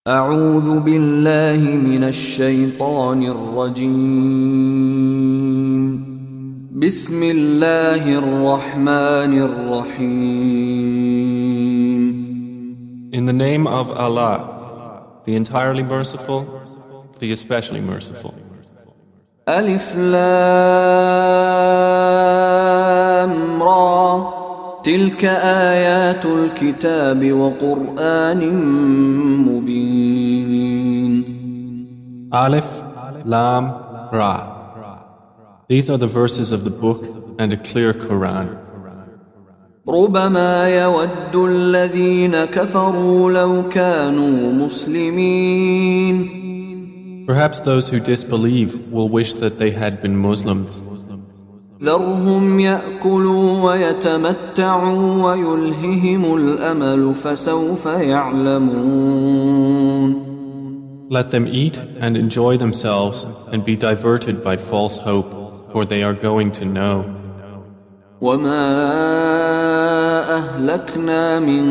أعوذ بالله من الشيطان الرجيم. بسم الله الرحمن الرحيم. In the name of Allah, the entirely merciful, the especially merciful. ألف لام را تلك آيات الكتاب وقرآن مبين. Alif, Lam, Ra. These are the verses of the book and a clear Quran. ربما يود الذين كفروا لو كانوا مسلمين. Perhaps those who disbelieve will wish that they had been Muslims. ذرهم يأكلوا ويتمتعوا ويلههم الأمل فسوف يعلمون. Let them eat and enjoy themselves and be diverted by false hope, for they are going to know. وما أهلكنا من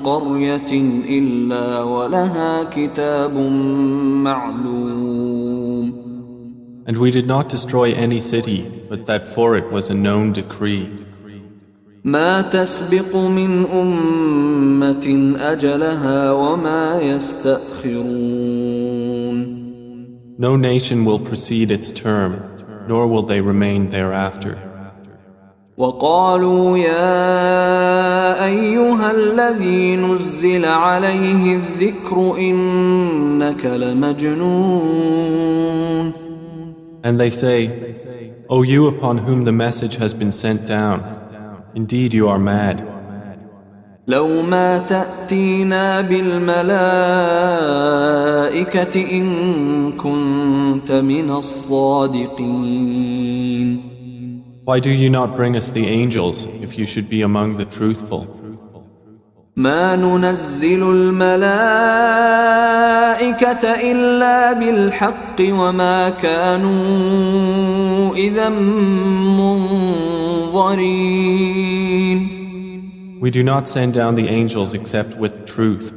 قرية إلا ولها كتاب معلوم. And we did not destroy any city, but that for it was a known decree. ما تسبق من أمة أجلها وما يستأخرون. No nation will precede its term, nor will they remain thereafter. وقالوا يا أيها الذي نزل عليه الذكر إنك لمجنون. And they say, O you upon whom the message has been sent down, indeed you are mad. لو ما تأتينا بالملائكة إن كنت من الصادقين. Why do you not bring us the angels if you should be among the truthful? ما ننزل الملائكة إلا بالحق وما كانوا إذا منظرين. We do not send down the angels except with truth,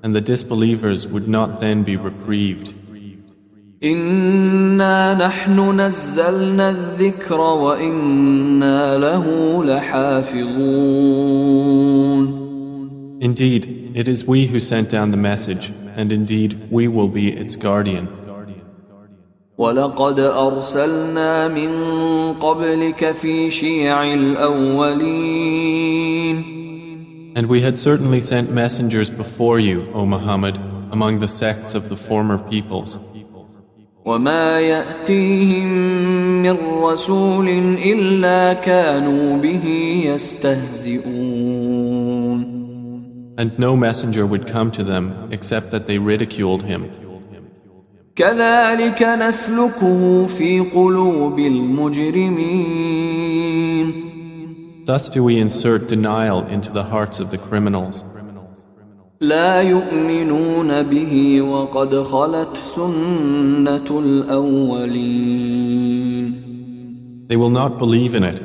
and the disbelievers would not then be reprieved. إنا نحن نزلنا الذكر وإنا له لحافظون. Indeed, it is we who sent down the message, and indeed we will be its guardian. وَلَقَدْ أَرْسَلْنَا مِن قَبْلِكَ فِي شِيَعِ الْأَوَّلِينَ. And we had certainly sent messengers before you, O Muhammad, among the sects of the former peoples. وَمَا يَأْتِيهِم مِّن رَّسُولٍ إِلَّا كَانُوا بِهِ يَسْتَهْزِئُونَ. And no messenger would come to them except that they ridiculed him. كذلك نسلكه في قلوب المجرمين. Thus do we insert denial into the hearts of the criminals. لا يؤمنون به وقد خلت سنة الأولين. They will not believe in it,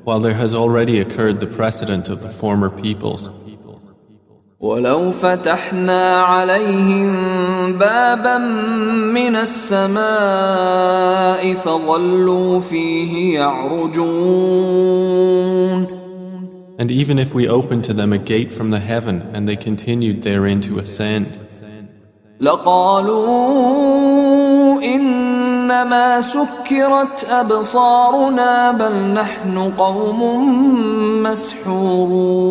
while there has already occurred the precedent of the former peoples. ولو فتحنا عليهم بابا من السماء فظلوا فيه يعرجون. And even if we opened to them a gate from the heaven and they continued therein to ascend, لقالوا إنما سكرت أبصارنا بل نحن قوم مسحورون.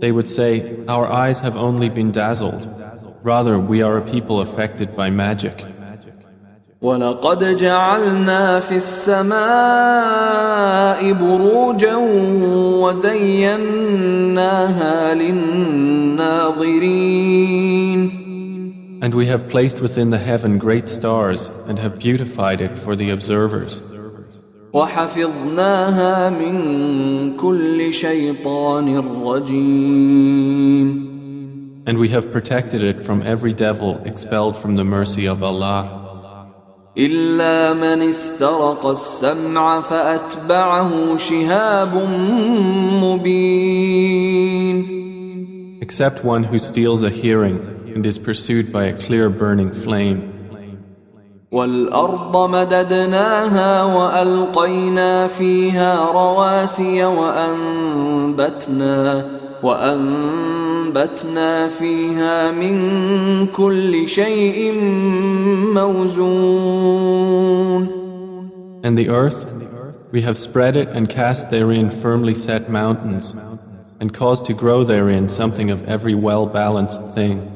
They would say, our eyes have only been dazzled. Rather, we are a people affected by magic. وَلَقَدْ جَعَلْنَا فِي السَّمَاءِ بُرُوجًا وَزَيَّنَّاهَا لِلنَّاظِرِينَ. And we have placed within the heaven great stars and have beautified it for the observers. وَحَفِظْنَاهَا مِن كُلِّ شَيْطَانٍ رَّجِيمٍ. And we have protected it from every devil expelled from the mercy of Allah. إِلَّا مَنِ اسْتَرَقَ السَّمْعَ فَأَتْبَعَهُ شِهَابٌ مُّبِينٌ. except one who steals a hearing and is pursued by a clear burning flame. وَالْأَرْضَ مَدَدْنَاهَا وَأَلْقَيْنَا فِيهَا رَوَاسِيَ وَأَنبَتْنَا فِيهَا مِن كُلِّ شَيْءٍ مَوْزُونٍ. And the earth, we have spread it and cast therein firmly set mountains, and caused to grow therein something of every well-balanced thing.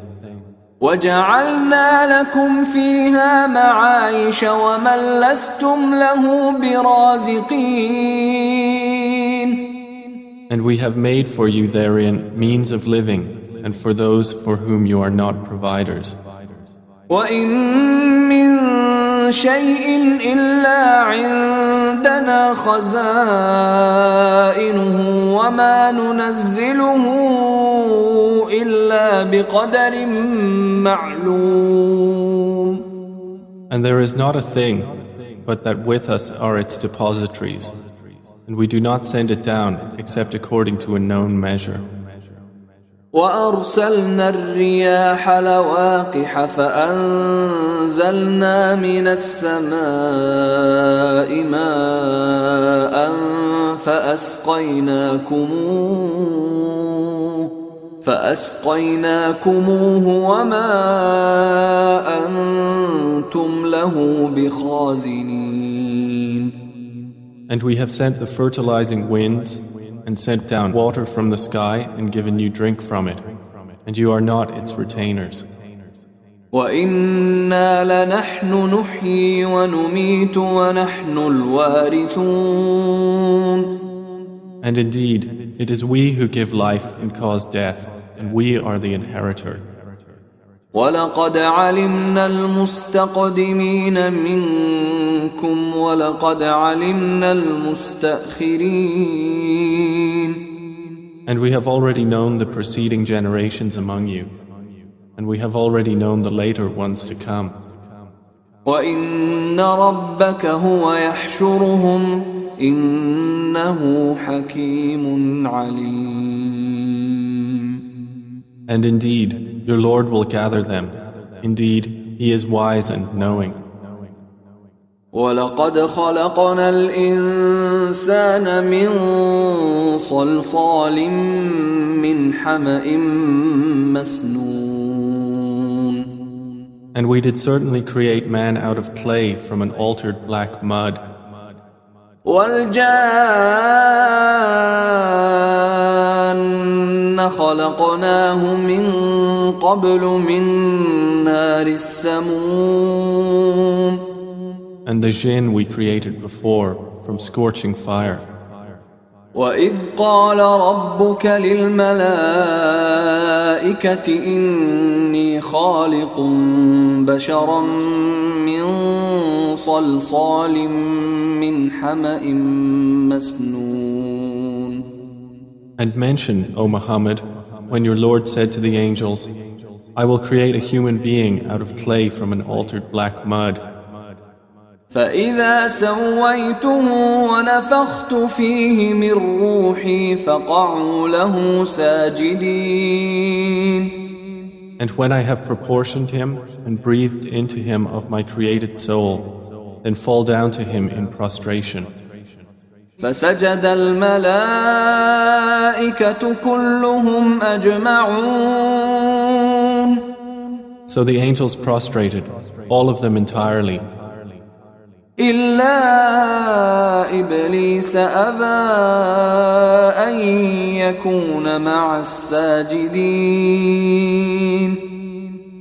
وَجَعَلْنَا لَكُمْ فِيهَا مَعَايِشَ وَمَن لَّسْتُمْ لَهُ بِرَازِقِينَ. And we have made for you therein means of living, and for those for whom you are not providers. وَإِن مِّن شَيْءٍ إِلَّا عِندَنَا خَزَائِنُهُ وَمَا نُنَزِّلُهُ إِلَّا بِقَدَرٍ مَّعْلُومٍ. And there is not a thing, but that with us are its depositories, and we do not send it down except according to a known measure. وَأَرْسَلْنَا الرِّيَاحَ لَوَاقِحَ فَأَنزَلْنَا مِنَ السَّمَاءِ مَاءً فَأَسْقَيْنَاكُمُوهُ وَمَا أَنْتُمْ لَهُ بِخَازِنِينَ. And we have sent the fertilizing winds and sent down water from the sky and given you drink from it, and you are not its retainers. وَإِنَّا لَنَحْنُ نُحْيِي وَنُمِيتُ وَنَحْنُ الْوَارِثُونَ. And indeed, it is we who give life and cause death, and we are the inheritor. وَلَقَدْ عَلِمْنَا الْمُسْتَقْدِمِينَ مِنكُمْ وَلَقَدْ عَلِمْنَا الْمُسْتَأْخِرِينَ. And we have already known the preceding generations among you, and we have already known the later ones to come. وَإِنَّ رَبَّكَ هُوَ يَحْشُرُهُمْ إِنَّهُ حَكِيمٌ عَلِيمٌ. And indeed, your Lord will gather them. Indeed, He is wise and knowing. وَلَقَدْ خَلَقْنَا الْإِنسَانَ مِنْ صَلْصَالٍ مِّنْ حَمَإٍ مَسْنُونٍ. And we did certainly create man out of clay from an altered black mud. وَالْجَانَّ خَلَقْنَاهُ مِنْ قَبْلُ مِنْ نَارِ السَّمُومِ. And the jinn we created before from scorching fire. وَإِذْ قَالَ رَبُّكَ لِلْمَلَائِكَةِ إِنِّي خَالِقٌ بَشَرًا مِّن صَلْصَالٍ مِّنْ حَمَإٍ مَسْنُونٍ. And mention, O Muhammad, when your Lord said to the angels, I will create a human being out of clay from an altered black mud. فَإِذَا سَوَّيْتُهُ وَنَفَخْتُ فِيهِ مِنْ رُوحِي فَقَعُوا لَهُ سَاجِدِينَ. And when I have proportioned him and breathed into him of my created soul, then fall down to him in prostration. فَسَجَدَ الْمَلَائِكَةُ كُلُّهُمْ أَجْمَعُونَ. So the angels prostrated, all of them entirely. إِلَّا إِبْلِيسَ أَبَى أَن يَكُونَ مَعَ السَّاجِدِينَ.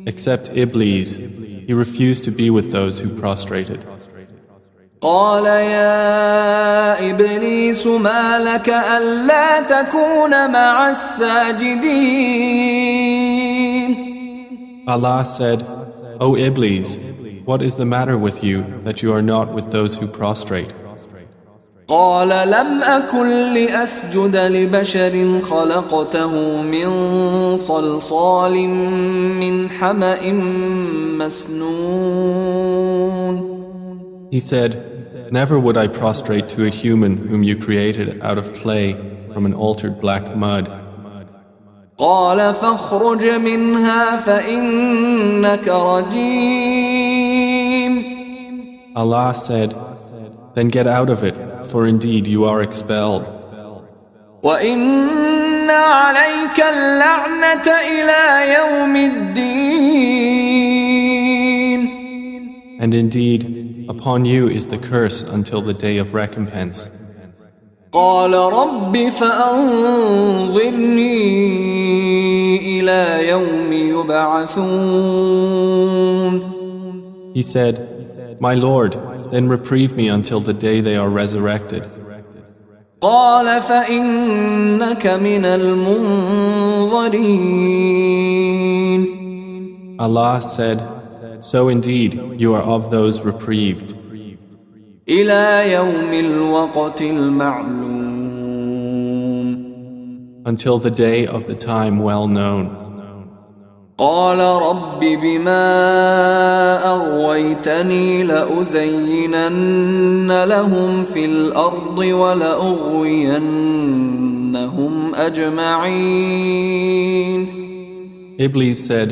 Except Iblis, he refused to be with those who prostrated. قال يا إبليس ما لك ألا تكون مع الساجدين. Allah said, O Iblis, what is the matter with you that you are not with those who prostrate? قال لم أكن لأسجد لبشر خلقته من صلصال من حمأ مسنون. He said, never would I prostrate to a human whom you created out of clay from an altered black mud. قال فاخرج منها فإنك رجيم. Allah said, then get out of it, for indeed you are expelled. وإن عليك اللعنة إلى يوم الدين. And indeed, upon you is the curse until the day of recompense. قال رب فأنظرني إلى يوم يبعثون. He said, my Lord, then reprieve me until the day they are resurrected. قال فإنك من المنظرين. Allah said, so indeed you are of those reprieved. إلى يوم الوقت المعلوم. Until the day of the time well known. قال رب بما أغويتني لأزينن لهم في الأرض ولأغوينهم أجمعين. Iblis said,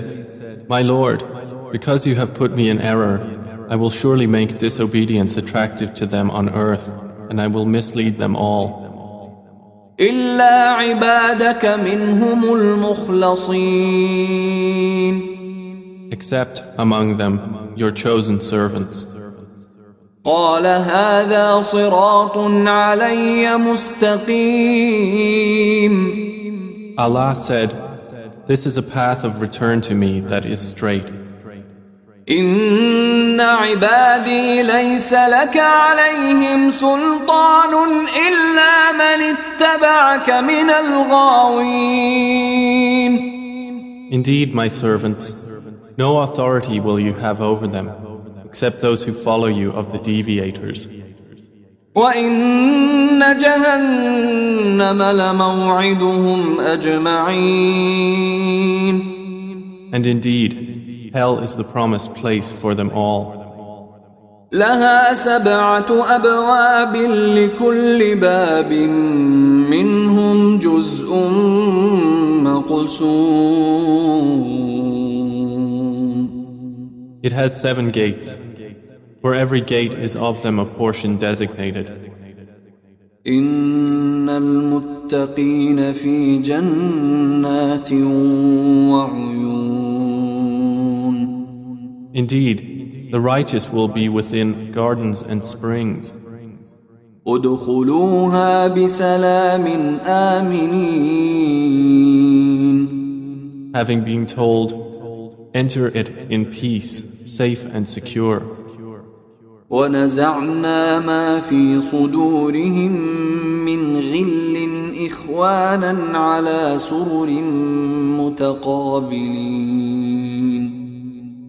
my Lord, because you have put me in error, I will surely make disobedience attractive to them on earth, and I will mislead them all. إلا عبادك منهم المخلصين. Except among them your chosen servants. قال هذا صراط علي مستقيم. Allah said, this is a path of return to me that is straight. إن عبادي ليس لك عليهم سلطان إلا من اتبعك من الغاوين. Indeed, my servants, no authority will you have over them, except those who follow you of the deviators. وإن جهنم لموعدهم أجمعين. And indeed, hell is the promised place for them all. لها 7 أبواب لكل باب منهم جزء مقسوم. It has 7 gates. For every gate is of them a portion designated. إن المتقين في جنات وعيون. Indeed, the righteous will be within gardens and springs. ادخلوها بسلام آمنين. Having been told, enter it in peace, safe and secure. ونزعنا ما في صدورهم من غل إخوانا على سرر متقابلين.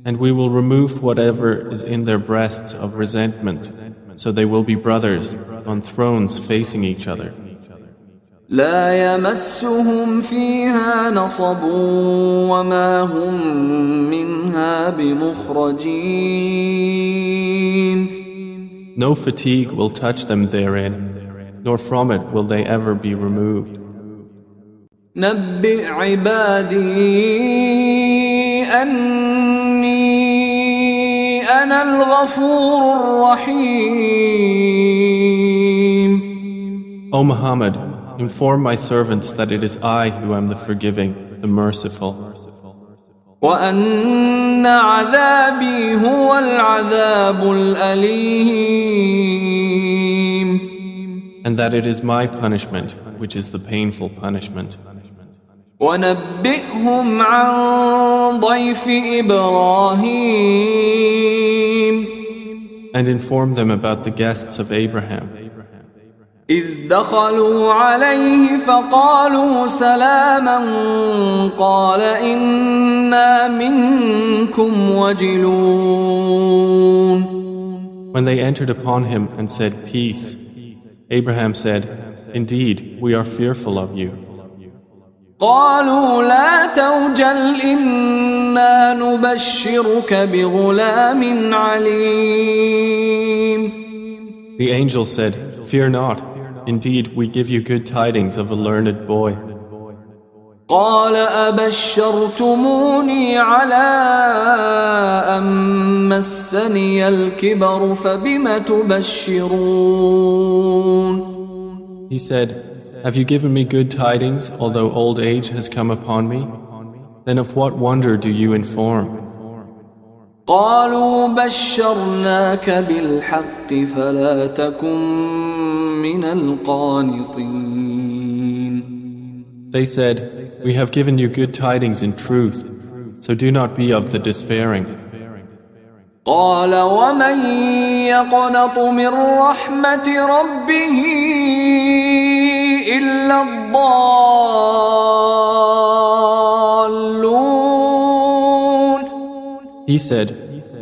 And we will remove whatever is in their breasts of resentment, so they will be brothers on thrones facing each other. لا يمسهم فيها نصب وما هم منها بمخرجين. No fatigue will touch them therein, nor from it will they ever be removed. نبئ عبادي أني أنا الغفور الرحيم. O Muhammad, inform my servants that it is I who am the forgiving, the merciful. وأن عذابي هو العذاب الأليم. And that it is my punishment, which is the painful punishment. ونبئهم عن ضيف إبراهيم. And inform them about the guests of Abraham. إذ دخلوا عليه فقالوا سلاما قال إنا منكم وجلون. When they entered upon him and said peace, Abraham said, indeed, we are fearful of you. قالوا لا توجل إنا نبشرك بغلام عليم. The angel said, fear not. Indeed, we give you good tidings of a learned boy. قال أبشرتموني على أن مسني الكبر فبم تبشرون. He said, "Have you given me good tidings, although old age has come upon me? Then of what wonder do you inform?" قالوا بشرناك بالحق فلا تكن من القانطين. They said, "We have given you good tidings in truth, so do not be of the despairing." قال ومن يقنط من رحمة ربه إلا الضالون. He said,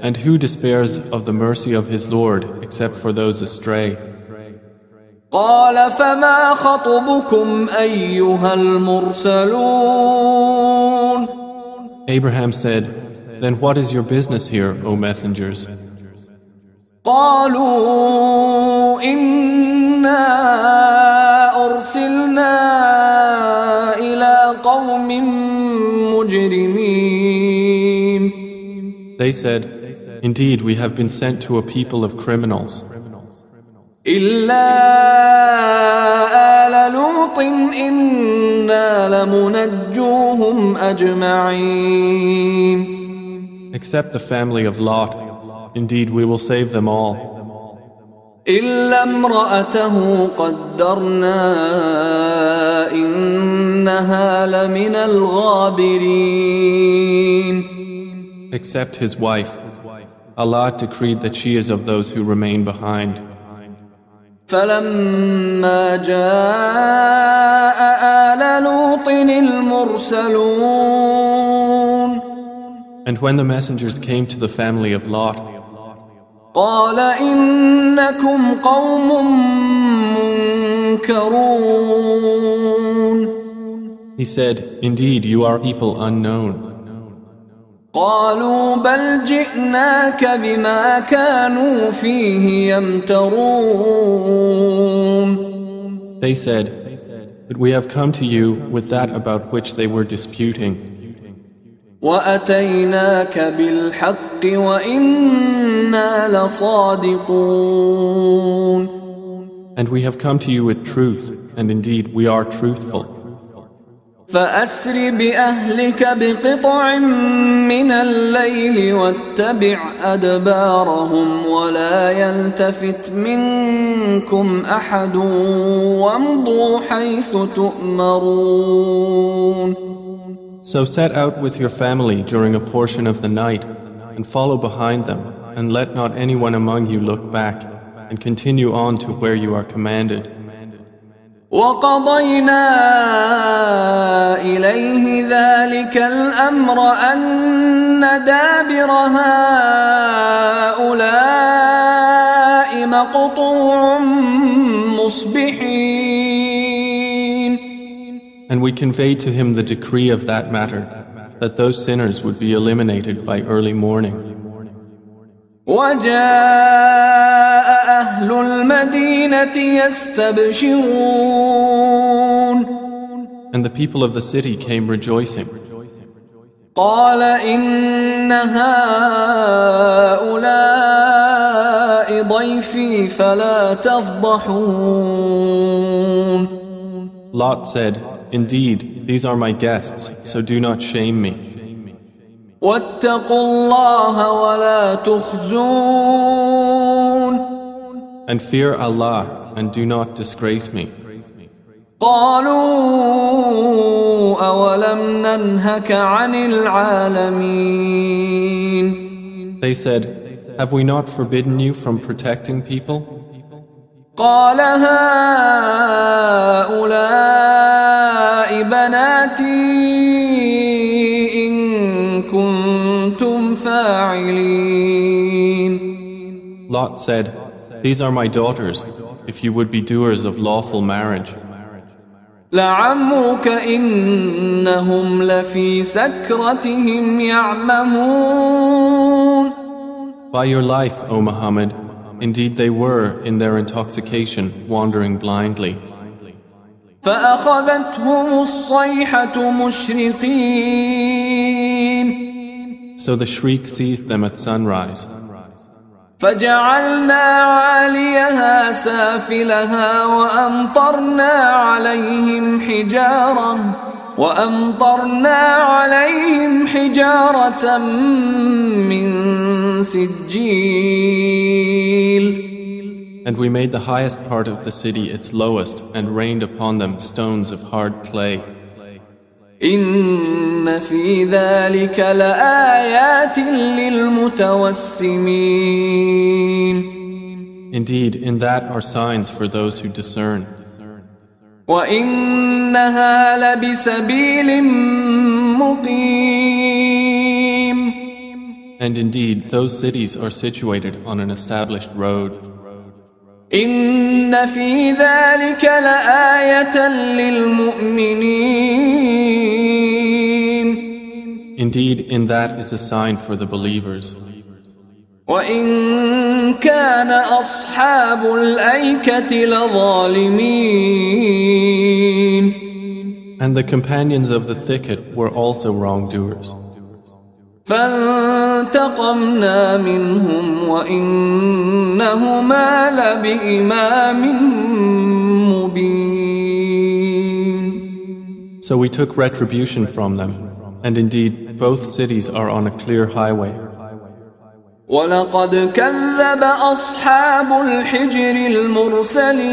"And who despairs of the mercy of his Lord except for those astray?" قال فما خطبكم أيها المرسلون. Abraham said, "Then what is your business here, O messengers?" قالوا إنا أرسلنا إلى قوم مجرمين. They said, "Indeed, we have been sent to a people of criminals. إلا آل لوط إنا لمنجوهم أجمعين. Except the family of Lot. Indeed, we will save them all. إلا امرأته قدرنا إنها لمن الغابرين. Except his wife. Allah decreed that she is of those who remain behind. فلما جاء آل لوط المرسلون. And when the messengers came to the family of Lot, قال إنكم قوم منكرون. he said, "Indeed, you are people unknown." قالوا بل جئناك بما كانوا فيه يمترون. They said, "But we have come to you with that about which they were disputing. وأتيناك بالحق وإنا لصادقون. And we have come to you with truth, and indeed we are truthful. فأسر بأهلك بقطع من الليل واتبع أدبارهم ولا يلتفت منكم أحد وامضوا حيث تؤمرون. So set out with your family during a portion of the night and follow behind them, and let not anyone among you look back, and continue on to where you are commanded. وقضينا إليه ذلك الأمر أن دابر هؤلاء مقطوع مصبحين. And we conveyed to him the decree of that matter, that those sinners would be eliminated by early morning. وجاء أهل المدينة يستبشرون. And the people of the city came rejoicing. قال إن هؤلاء ضيفي فلا تفضحون. Lot said, "Indeed, these are my guests, so do not shame me. واتقوا الله ولا تخزون. And fear Allah, and do not disgrace me." قالوا أولم ننهك عن العالمين. They said, "Have we not forbidden you from protecting people?" قال هؤلاء بناتي إن كنتم فاعلين. Lot said, "These are my daughters, if you would be doers of lawful marriage." لعمرك إنهم لفي سكرتهم يعمهون. By your life, O Muhammad, indeed they were in their intoxication wandering blindly. فأخذتهم الصيحة مشرقين So the shriek seized them at sunrise. فجعلنا عاليها سافلها وأمطرنا عليهم حجارة من سجيل. And we made the highest part of the city its lowest and rained upon them stones of hard clay. إن في ذلك لآيات للمتوسمين. Indeed, in that are signs for those who discern. وإنها لبسبيل مقيم. And indeed, those cities are situated on an established road. إن في ذلك لآية للمؤمنين. Indeed, in that is a sign for the believers. وإن كان أصحاب الأيكة لظالمين. And the companions of the thicket were also wrongdoers. فانتقمنا منهم وإنهما لبإمام مبين. So we took retribution from them, and indeed both cities are on a clear highway. ولقد كذب أصحاب الحجر المرسلين.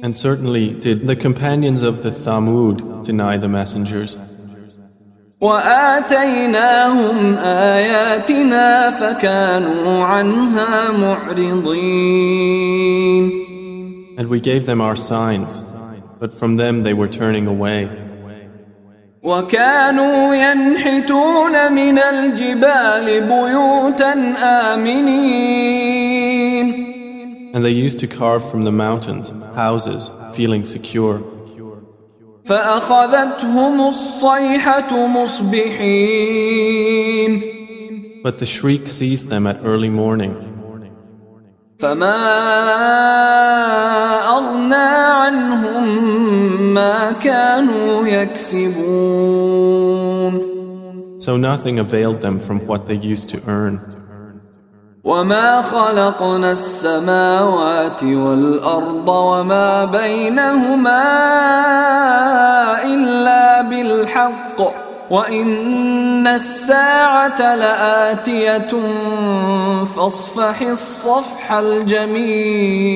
And certainly did the companions of the Thamud deny the messengers. وآتيناهم آياتنا فكانوا عنها معرضين. And we gave them our signs, but from them they were turning away. وكانوا ينحتون من الجبال بيوتا آمنين. And they used to carve from the mountains houses, feeling secure. فأخذتهم الصيحة مصبحين. But the shriek seized them at early morning. فما أغنى عنهم ما كانوا يكسبون. So nothing availed them from what they used to earn. وما خلقنا السماوات والأرض وما بينهما إلا بالحق وإن الساعة لآتية فاصفح الصفح الجميل.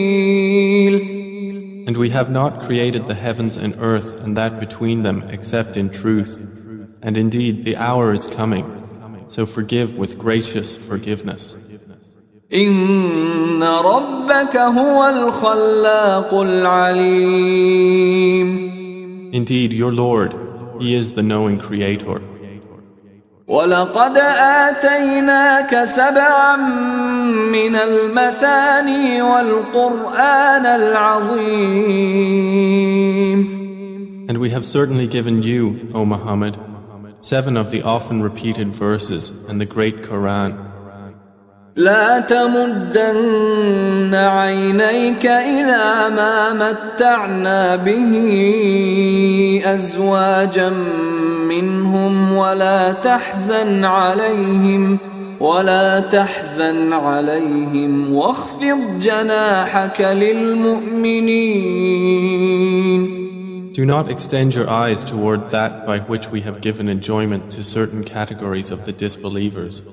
And we have not created the heavens and earth and that between them except in truth. And indeed the hour is coming, so forgive with gracious forgiveness. إن ربك هو الخلاق العليم. Indeed, your Lord, He is the knowing Creator. ولقد آتيناك سبعا من المثاني والقرآن العظيم. And we have certainly given you, O Muhammad, 7 of the often repeated verses and the great Quran. لا تمدن عينيك إلى ما متعنا به أزواجا منهم ولا تحزن عليهم واخفض جناحك للمؤمنين. Do not extend your eyes toward that by which we have given enjoyment to certain categories of the disbelievers.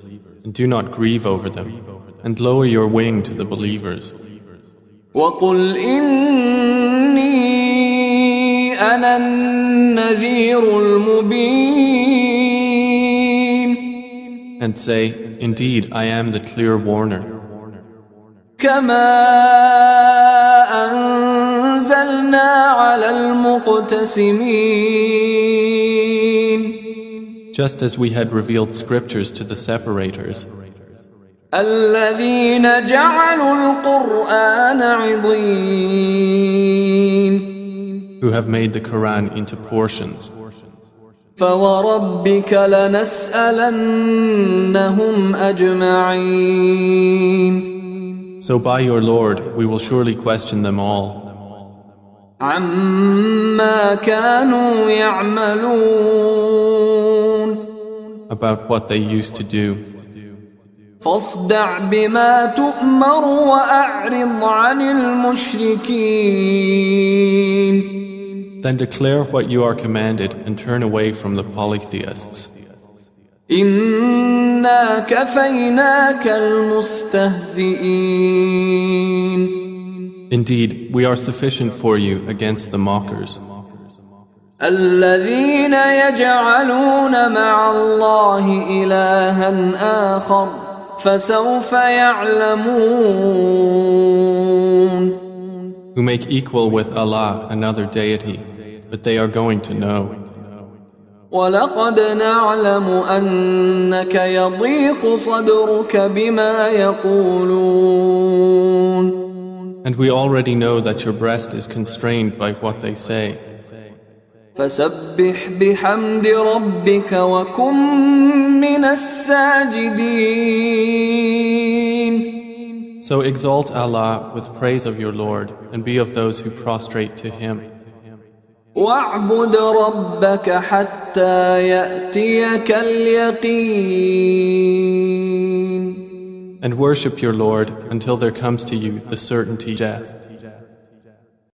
And do not grieve over them, and lower your wing to the believers. وَقُلْ إِنِّي أَنَا النَّذِيرُ الْمُبِينُ. And say, indeed, I am the clear warner. كَمَا أَنزَلْنَا عَلَى الْمُقْتَسِمِينَ. Just as we had revealed scriptures to the separators, الذين جعلوا القرآن عضين. who have made the Quran into portions. فوربك لنسألنهم أجمعين. So by your Lord, we will surely question them all. عما كانوا يعملون about what they used to do. فاصدع بما تؤمر وأعرض عن المشركين. Then declare what you are commanded and turn away from the polytheists. إنا كفيناك المستهزئين. Indeed, we are sufficient for you against the mockers. الذين يجعلون مع الله إلها آخر فسوف يعلمون. Who make equal with Allah another deity, but they are going to know. ولقد نعلم أنك يضيق صدرك بما يقولون. And we already know that your breast is constrained by what they say. فسبح بحمد ربك وكن من الساجدين. So exalt Allah with praise of your Lord and be of those who prostrate to Him. واعبد ربك حتى يأتيك اليقين. And worship your Lord until there comes to you the certainty of death.